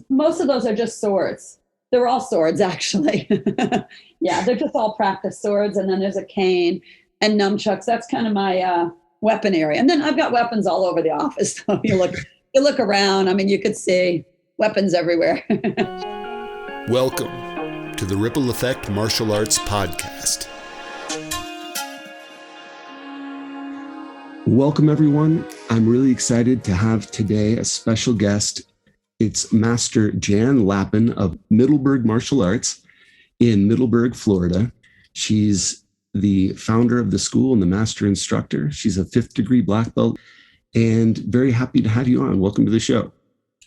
Most of those are just swords. They're all swords, actually. Yeah, they're just all practice swords. And then there's a cane and nunchucks. That's kind of my weapon area. And then I've got weapons all over the office. So you look around. I mean, you could see weapons everywhere. Welcome to the Ripple Effect Martial Arts Podcast. Welcome, everyone. I'm really excited to have today a special guest. It's Master Jan Lappin of Middleburg Martial Arts in Middleburg, Florida. She's the founder of the school and the master instructor. She's a 5th degree black belt, and very happy to have you on. Welcome to the show.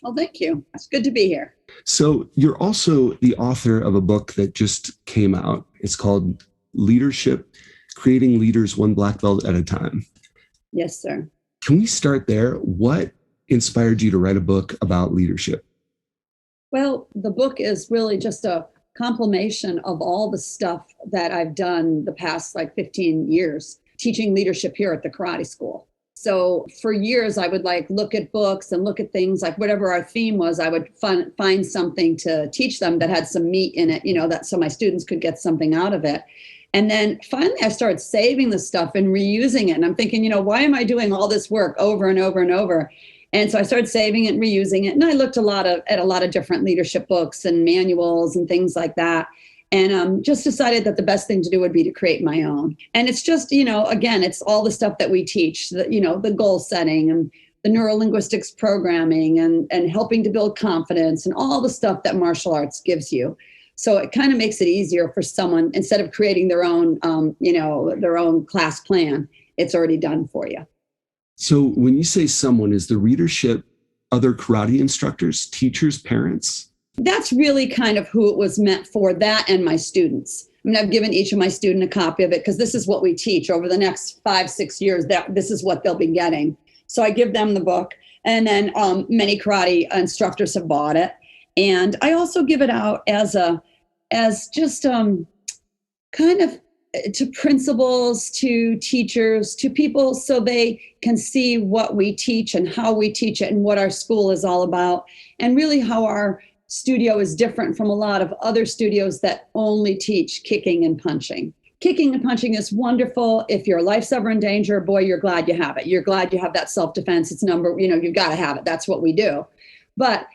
Well, thank you. It's good to be here. So you're also the author of a book that just came out. It's called Leadership, Creating Leaders One Black Belt at a Time. Yes, sir. Can we start there? What inspired you to write a book about leadership? Well, the book is really just a compilation of all the stuff that I've done the past 15 years teaching leadership here at the karate school. So for years, I would look at books and look at things like whatever our theme was, I would find something to teach them that had some meat in it, that so my students could get something out of it. And then finally, I started saving the stuff and reusing it. And I'm thinking, why am I doing all this work over and over and over? And so I started saving it and reusing it. And I looked at a lot of different leadership books and manuals and things like that. And just decided that the best thing to do would be to create my own. And it's just, again, it's all the stuff that we teach, the goal setting and the neurolinguistics programming and helping to build confidence and all the stuff that martial arts gives you. So it kind of makes it easier for someone, instead of creating their own, their own class plan, it's already done for you. So when you say someone, is the readership other karate instructors, teachers, parents? That's really kind of who it was meant for, that and my students. I mean, I've given each of my students a copy of it because this is what we teach over the next 5-6 years. This is what they'll be getting. So I give them the book, and then many karate instructors have bought it. And I also give it out as just kind of to principals, to teachers, to people, so they can see what we teach and how we teach it and what our school is all about, and really how our studio is different from a lot of other studios that only teach kicking and punching. Kicking and punching is wonderful. If your life's ever in danger, boy, you're glad you have it. You're glad you have that self-defense. It's you've got to have it. That's what we do. But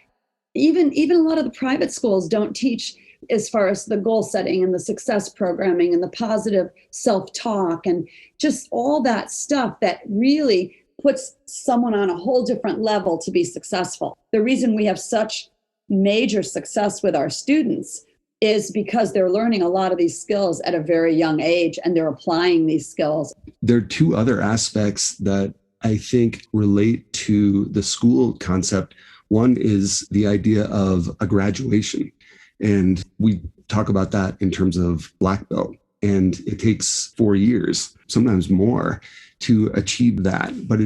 even a lot of the private schools don't teach as far as the goal setting and the success programming and the positive self-talk and just all that stuff that really puts someone on a whole different level to be successful. The reason we have such major success with our students is because they're learning a lot of these skills at a very young age, and they're applying these skills. There are two other aspects that I think relate to the school concept. One is the idea of a graduation. And we talk about that in terms of black belt. And it takes 4 years, sometimes more, to achieve that. But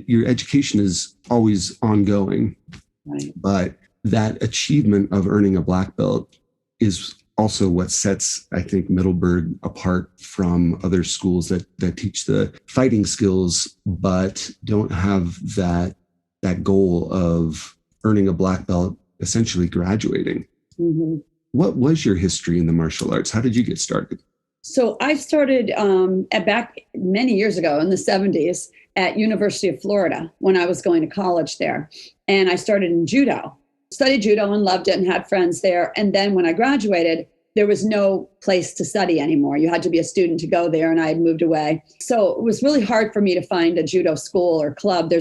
your education is always ongoing. Right. But that achievement of earning a black belt is also what sets, I think, Middleburg apart from other schools that teach the fighting skills, but don't have that goal of earning a black belt, essentially graduating. Mm-hmm. What was your history in the martial arts? How did you get started? So I started back many years ago in the 70s at University of Florida when I was going to college there. And I started in judo. Studied judo and loved it and had friends there. And then when I graduated, there was no place to study anymore. You had to be a student to go there, and I had moved away. So it was really hard for me to there judo school or club. There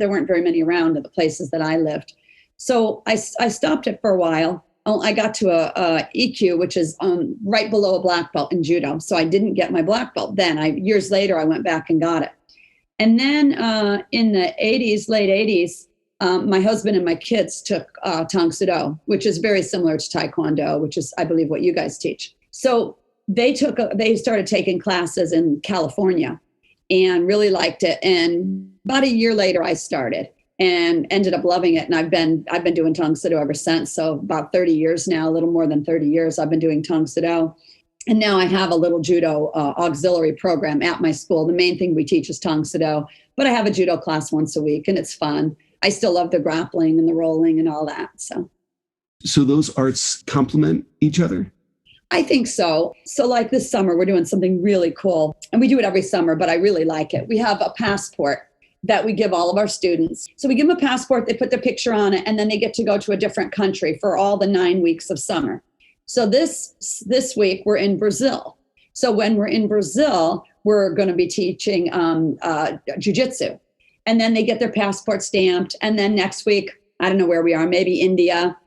weren't very many around at the places that I lived. So I stopped it for a while. I got to a EQ, which is right below a black belt in judo. So I didn't get my black belt then. Years later, I went back and got it. And then in the late 80s, my husband and my kids took Tang Soo Do, which is very similar to Taekwondo, which is, I believe, what you guys teach. So they started taking classes in California and really liked it. And about a year later, I started and ended up loving it. And I've been doing Tang Soo Do ever since. So about 30 years now, a little more than 30 years, I've been doing Tang Soo Do. And now I have a little judo auxiliary program at my school. The main thing we teach is Tang Soo Do, but I have a judo class once a week, and it's fun. I still love the grappling and the rolling and all that. So those arts complement each other? I think so. So like this summer, we're doing something really cool, and we do it every summer, but I really like it. We have a passport that we give all of our students. So we give them a passport, they put their picture on it, and then they get to go to a different country for all the 9 weeks of summer. So this week we're in Brazil. So when we're in Brazil, we're going to be teaching jujitsu. And then they get their passport stamped. And then next week, I don't know where we are, maybe India.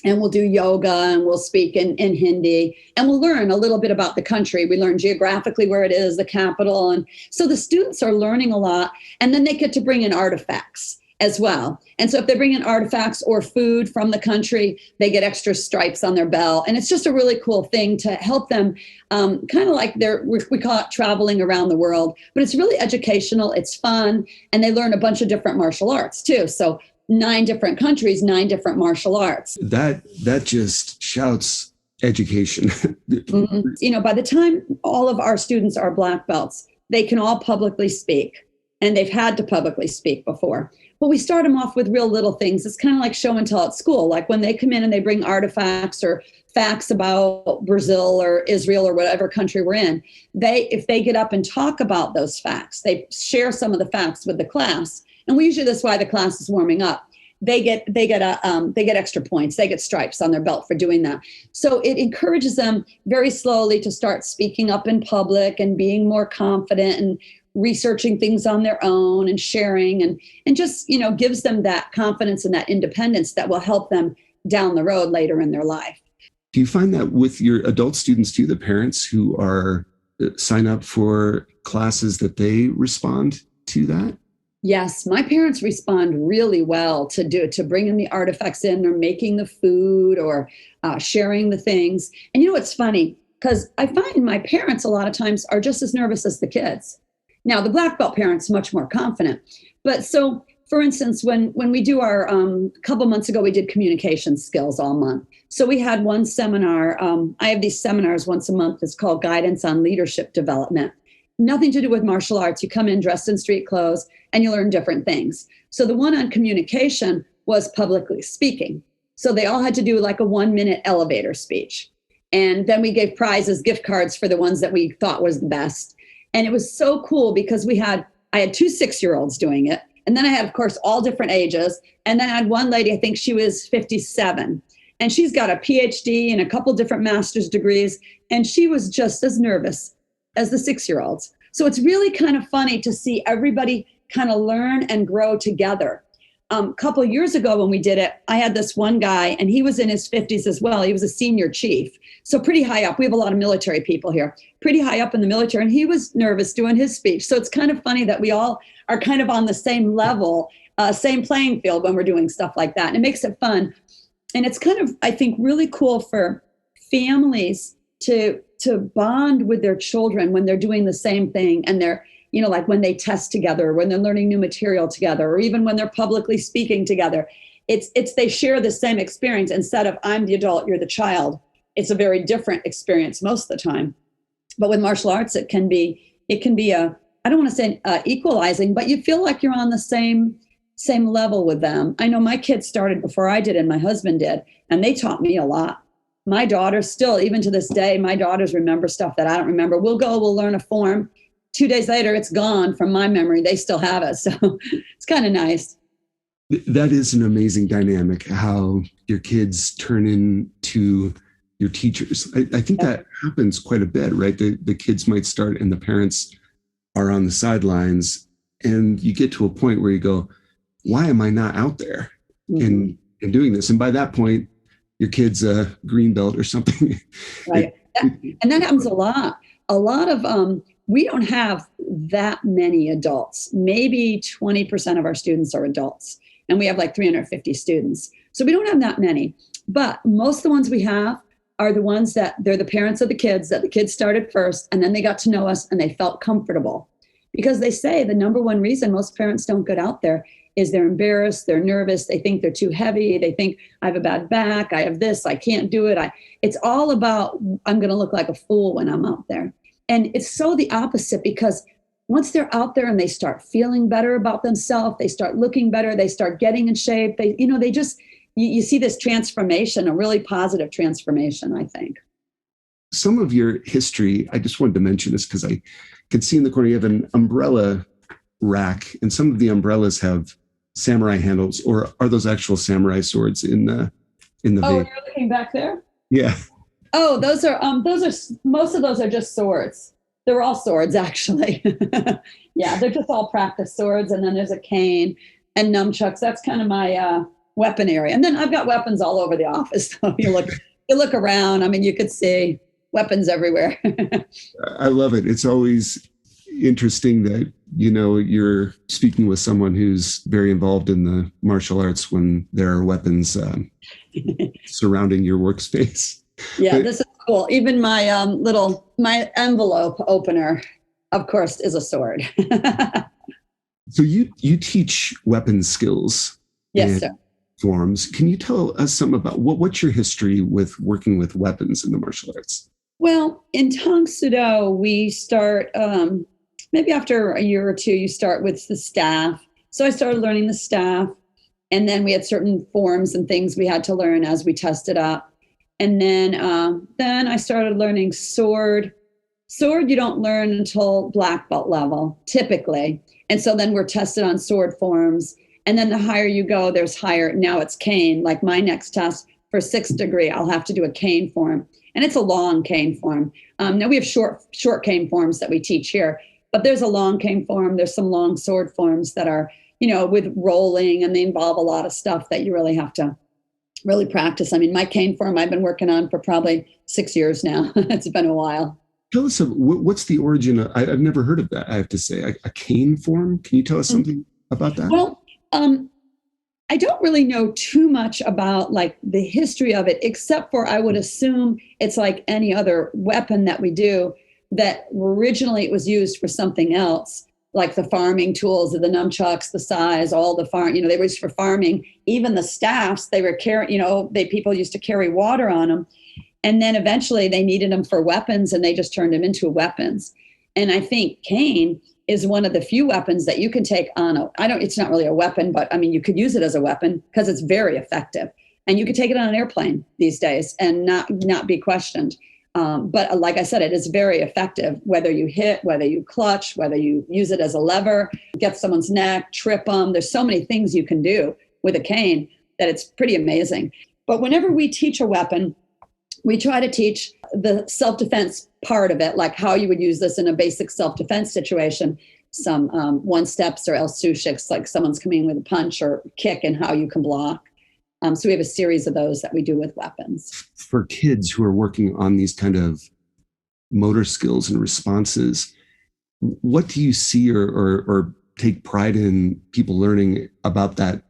And we'll do yoga and we'll speak in Hindi. And we'll learn a little bit about the country. We learn geographically where it is, the capital. And so the students are learning a lot. And then they get to bring in artifacts as well. And so if they bring in artifacts or food from the country, they get extra stripes on their belt. And it's just a really cool thing to help them, kind of like we call it traveling around the world, but it's really educational. It's fun. And they learn a bunch of different martial arts too. So 9 different countries, 9 different martial arts. That just shouts education. Mm-hmm. By the time all of our students are black belts, they can all publicly speak. And they've had to publicly speak before. But we start them off with real little things. It's kind of like show and tell at school. Like when they come in and they bring artifacts or facts about Brazil or Israel or whatever country we're in, if they get up and talk about those facts, they share some of the facts with the class. And we usually, that's why the class is warming up. They get extra points. They get stripes on their belt for doing that. So it encourages them very slowly to start speaking up in public and being more confident and researching things on their own and sharing and just, gives them that confidence and that independence that will help them down the road later in their life. Do you find that with your adult students too, the parents who are sign up for classes, that they respond to that? Yes, my parents respond really well to bringing the artifacts in or making the food or sharing the things. And it's funny because I find my parents a lot of times are just as nervous as the kids. Now, the black belt parents much more confident. But so, for instance, when we do our, a couple months ago, we did communication skills all month. So we had one seminar. I have these seminars once a month. It's called Guidance on Leadership Development. Nothing to do with martial arts. You come in dressed in street clothes and you learn different things. So the one on communication was publicly speaking. So they all had to do like a 1-minute elevator speech. And then we gave prizes, gift cards for the ones that we thought was the best. And it was so cool because I had 2 6-year-olds doing it. And then I had, of course, all different ages. And then I had one lady, I think she was 57. And she's got a PhD and a couple different master's degrees. And she was just as nervous as the 6-year-olds. So it's really kind of funny to see everybody kind of learn and grow together. A couple of years ago when we did it, I had this one guy and he was in his 50s as well. He was a senior chief. So pretty high up. We have a lot of military people here, pretty high up in the military. And he was nervous doing his speech. So it's kind of funny that we all are kind of on the same level, same playing field when we're doing stuff like that. And it makes it fun. And it's kind of, I think, really cool for families to bond with their children when they're doing the same thing. And they're, like when they test together, when they're learning new material together, or even when they're publicly speaking together. It's they share the same experience instead of I'm the adult, you're the child. It's a very different experience most of the time. But with martial arts, it can be a, I don't want to say equalizing, but you feel like you're on the same level with them. I know my kids started before I did and my husband did, and they taught me a lot. My daughters still, even to this day, my daughters remember stuff that I don't remember. We'll learn a form. 2 days later, it's gone from my memory. They still have it. So it's kind of nice. That is an amazing dynamic, how your kids turn into your teachers. I think that happens quite a bit, right? The kids might start and the parents are on the sidelines, and you get to a point where you go, why am I not out there and doing this? And by that point, your kid's a green belt or something. Right. And that happens a lot. A lot of, we don't have that many adults. Maybe 20% of our students are adults. And we have like 350 students. So we don't have that many. But most of the ones we have are the ones that they're the parents of the kids, that the kids started first, and then they got to know us and they felt comfortable. Because they say the number one reason most parents don't get out there is they're embarrassed, they're nervous, they think they're too heavy, they think I have a bad back, I have this, I can't do it. It's all about I'm going to look like a fool when I'm out there. And it's so the opposite, because once they're out there and they start feeling better about themselves, they start looking better, they start getting in shape, they just, you see this transformation, a really positive transformation, I think. Some of your history, I just wanted to mention this because I could see in the corner you have an umbrella rack, and some of the umbrellas have samurai handles, or are those actual samurai swords in the Oh, vase? you're looking back there? Yeah. Oh, those are most of those are just swords. They're all swords, actually. Yeah, they're just all practice swords, and then there's a cane and nunchucks. That's kind of my weapon area. And then I've got weapons all over the office. So you look around. I mean, you could see weapons everywhere. I love it. It's always interesting that, you're speaking with someone who's very involved in the martial arts when there are weapons surrounding your workspace. Yeah, this is cool. Even my my envelope opener, of course, is a sword. So you teach weapon skills. Yes, sir. Forms. Can you tell us something about what's your history with working with weapons in the martial arts? Well, in Tang Soo Do, we start maybe after a year or two, you start with the staff. So I started learning the staff, and then we had certain forms and things we had to learn as we tested up. And then I started learning sword. Sword you don't learn until black belt level, typically. And so then we're tested on sword forms. And then the higher you go, there's higher. Now it's cane. Like my next test for 6th degree, I'll have to do a cane form. And it's a long cane form. Now we have short cane forms that we teach here, but there's a long cane form. There's some long sword forms that are, with rolling, and they involve a lot of stuff that you really have to really practice. I mean, my cane form I've been working on for probably 6 years now. It's been a while. Tell us, what's the origin of, I've never heard of that, I have to say, a cane form. Can you tell us something about that? Well, I don't really know too much about like the history of it, except for I would assume it's like any other weapon that we do, that originally it was used for something else, like the farming tools, the nunchucks, the sais, all the they were used for farming. Even the staffs, they were carrying, people used to carry water on them. And then eventually they needed them for weapons, and they just turned them into weapons. And I think cane is one of the few weapons that you can take on it's not really a weapon, but I mean, you could use it as a weapon because it's very effective, and you could take it on an airplane these days and not be questioned. But like I said, it is very effective, whether you hit, whether you clutch, whether you use it as a lever, get someone's neck, trip them. There's so many things you can do with a cane that it's pretty amazing. But whenever we teach a weapon, we try to teach the self-defense part of it, like how you would use this in a basic self-defense situation, some one-steps or else sushiks, like someone's coming in with a punch or kick, and how you can block. So we have a series of those that we do with weapons. For kids who are working on these kind of motor skills and responses, what do you see or take pride in people learning about that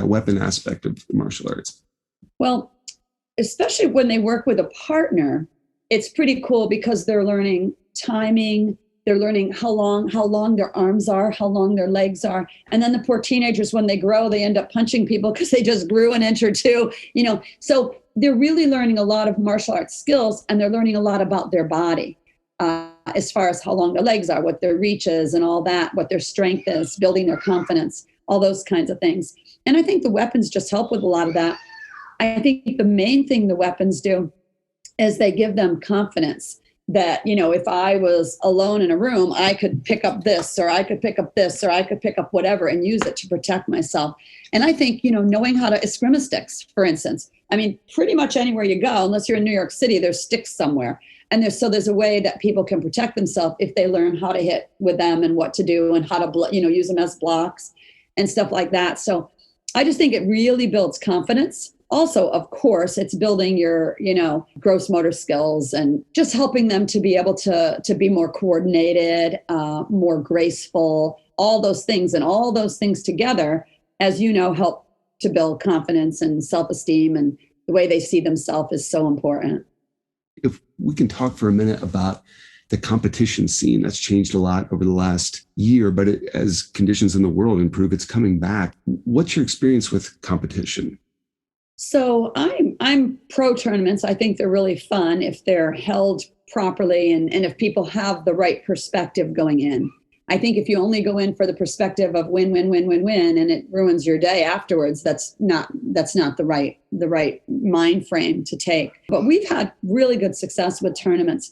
weapon aspect of the martial arts? Well, especially when they work with a partner, it's pretty cool because they're learning timing. They're learning how long their arms are, how long their legs are. And then the poor teenagers, when they grow, they end up punching people because they just grew an inch or two, So they're really learning a lot of martial arts skills, and they're learning a lot about their body as far as how long their legs are, what their reach is and all that, what their strength is, building their confidence, all those kinds of things. And I think the weapons just help with a lot of that. I think the main thing the weapons do is they give them confidence that, if I was alone in a room, I could pick up this, or I could pick up this, or I could pick up whatever and use it to protect myself. And I think, knowing how to eskrima sticks, for instance, I mean, pretty much anywhere you go, unless you're in New York City, there's sticks somewhere. And there's a way that people can protect themselves if they learn how to hit with them and what to do and how to, use them as blocks and stuff like that. So I just think it really builds confidence. Also, of course, it's building your, gross motor skills and just helping them to be able to be more coordinated, more graceful, all those things. And all those things together, as help to build confidence and self-esteem, and the way they see themselves is so important. If we can talk for a minute about the competition scene, that's changed a lot over the last year, but as conditions in the world improve, it's coming back. What's your experience with competition? So I'm pro tournaments. I think they're really fun if they're held properly and if people have the right perspective going in. I think if you only go in for the perspective of win, win, win, win, win, and it ruins your day afterwards, that's not the right mind frame to take. But we've had really good success with tournaments.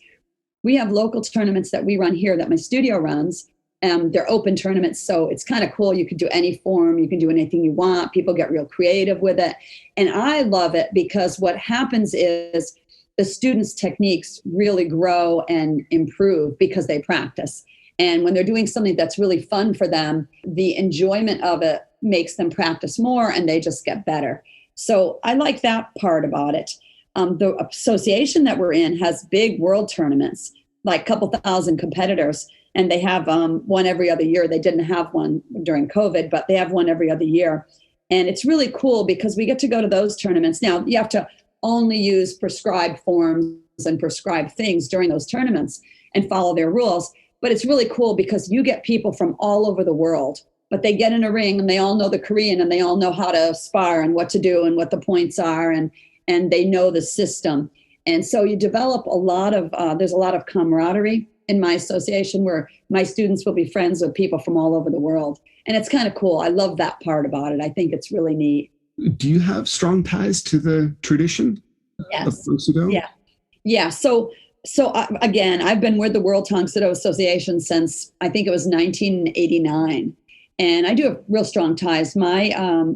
We have local tournaments that we run here that my studio runs. They're open tournaments, so it's kind of cool. You can do any form, you can do anything you want. People get real creative with it. And I love it because what happens is the students' techniques really grow and improve because they practice. And when they're doing something that's really fun for them, the enjoyment of it makes them practice more and they just get better. So I like that part about it. The association that we're in has big world tournaments, like a couple thousand competitors, and they have one every other year. They didn't have one during COVID, but they have one every other year. And it's really cool because we get to go to those tournaments. Now, you have to only use prescribed forms and prescribed things during those tournaments and follow their rules. But it's really cool because you get people from all over the world, but they get in a ring and they all know the Korean and they all know how to spar and what to do and what the points are, and they know the system. And so you develop there's a lot of camaraderie in my association where my students will be friends with people from all over the world. And it's kind of cool. I love that part about it. I think it's really neat. Do you have strong ties to the tradition? Yes. Of Tang Soo Do? Yeah. Yeah. So again, I've been with the World Tang Soo Do Association since I think it was 1989. And I do have real strong ties. My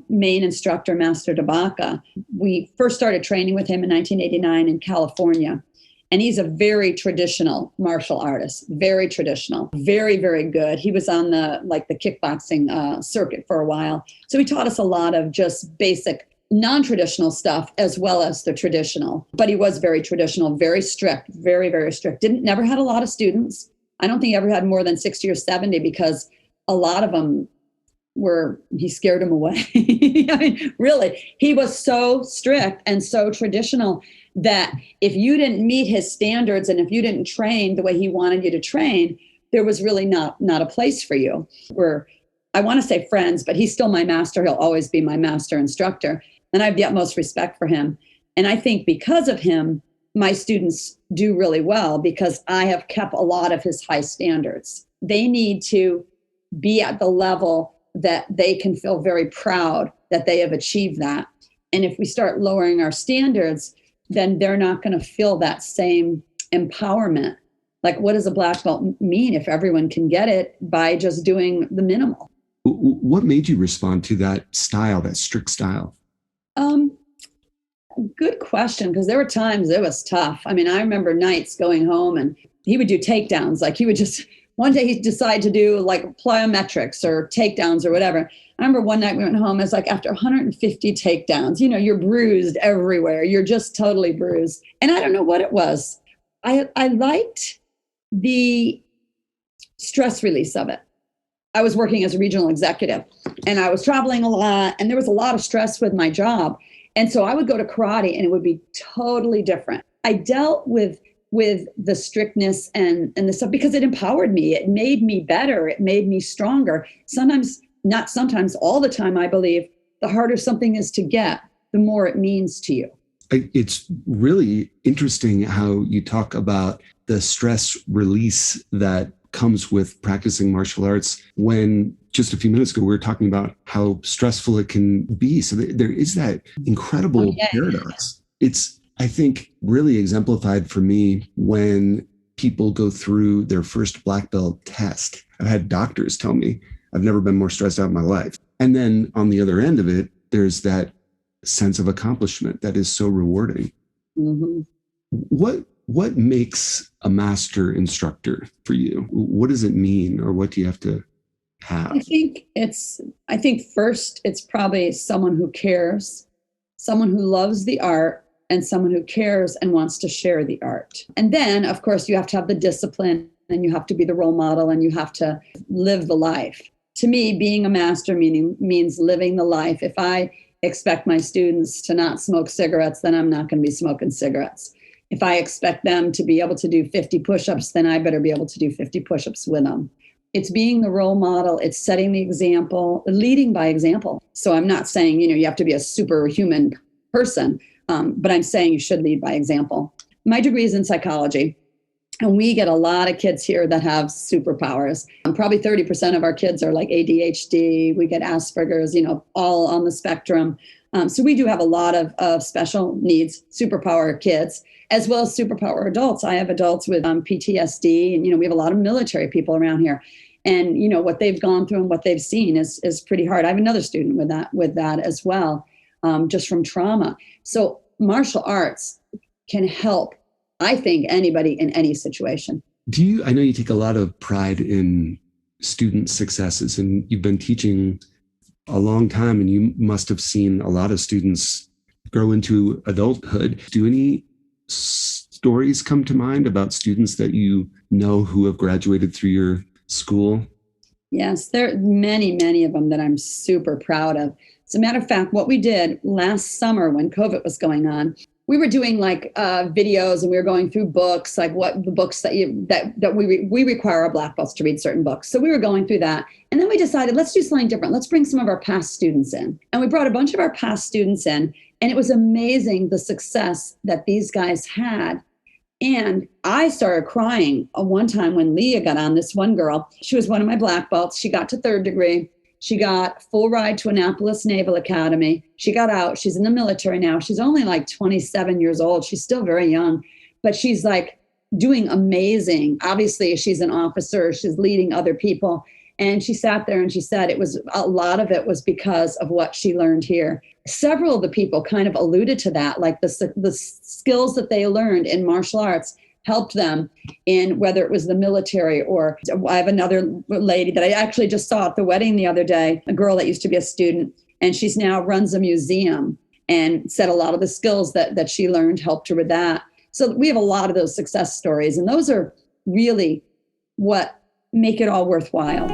main instructor, Master Dabaka, we first started training with him in 1989 in California. And he's a very traditional martial artist, very traditional, very, very good. He was on the kickboxing circuit for a while. So he taught us a lot of just basic non-traditional stuff as well as the traditional. But he was very traditional, very strict, very, very strict. Never had a lot of students. I don't think he ever had more than 60 or 70 because a lot of them he scared them away. I mean, really, he was so strict and so traditional that if you didn't meet his standards and if you didn't train the way he wanted you to train, there was really not a place for you. I want to say friends, but he's still my master. He'll always be my master instructor. And I have the utmost respect for him. And I think because of him, my students do really well because I have kept a lot of his high standards. They need to be at the level that they can feel very proud that they have achieved that. And if we start lowering our standards, then they're not going to feel that same empowerment. Like, what does a black belt mean if everyone can get it by just doing the minimal? What made you respond to that style, that strict style? Good question, because there were times it was tough. I mean, I remember nights going home and he would do takedowns. Like one day he'd decide to do like plyometrics or takedowns or whatever. I remember one night we went home, it's like after 150 takedowns, you're bruised everywhere. You're just totally bruised. And I don't know what it was. I liked the stress release of it. I was working as a regional executive and I was traveling a lot and there was a lot of stress with my job. And so I would go to karate and it would be totally different. I dealt with the strictness and the stuff because it empowered me. It made me better. It made me stronger. Not sometimes, all the time, I believe, the harder something is to get, the more it means to you. It's really interesting how you talk about the stress release that comes with practicing martial arts when just a few minutes ago we were talking about how stressful it can be. So there is that incredible paradox. It's, I think, really exemplified for me when people go through their first black belt test. I've had doctors tell me I've never been more stressed out in my life. And then on the other end of it, there's that sense of accomplishment that is so rewarding. Mm-hmm. What makes a master instructor for you? What does it mean, or what do you have to have? I think first it's probably someone who cares, someone who loves the art, and someone who cares and wants to share the art. And then, of course, you have to have the discipline and you have to be the role model and you have to live the life. To me, being a master means living the life. If I expect my students to not smoke cigarettes, then I'm not going to be smoking cigarettes. If I expect them to be able to do 50 push-ups, then I better be able to do 50 push-ups with them. It's being the role model. It's setting the example, leading by example. So I'm not saying, you have to be a superhuman person, but I'm saying you should lead by example. My degree is in psychology. And we get a lot of kids here that have superpowers. Probably 30% of our kids are like ADHD. We get Asperger's, all on the spectrum. So we do have a lot of special needs, superpower kids, as well as superpower adults. I have adults with PTSD, and, we have a lot of military people around here. And, what they've gone through and what they've seen is pretty hard. I have another student with that as well, just from trauma. So martial arts can help, I think, anybody in any situation. I know you take a lot of pride in student successes, and you've been teaching a long time, and you must have seen a lot of students grow into adulthood. Do any stories come to mind about students that you know who have graduated through your school? Yes, there are many, many of them that I'm super proud of. As a matter of fact, what we did last summer when COVID was going on, we were doing like videos, and we were going through books, like what the books that we require our black belts to read certain books. So we were going through that. And then we decided, let's do something different. Let's bring some of our past students in. And we brought a bunch of our past students in, and it was amazing the success that these guys had. And I started crying one time when Leah got on. This one girl, she was one of my black belts. She got to 3rd degree. She got full ride to Annapolis Naval Academy. She got out. She's in the military now. She's only like 27 years old. She's still very young, but she's like doing amazing. Obviously, she's an officer. She's leading other people. And she sat there and she said a lot of it was because of what she learned here. Several of the people kind of alluded to that, like the skills that they learned in martial arts helped them in whether it was the military, or I have another lady that I actually just saw at the wedding the other day, a girl that used to be a student, and she's now runs a museum, and said a lot of the skills that she learned helped her with that. So we have a lot of those success stories, and those are really what make it all worthwhile.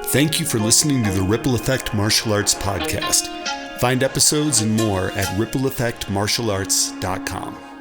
Thank you for listening to the Ripple Effect Martial Arts Podcast. Find episodes and more at rippleeffectmartialarts.com.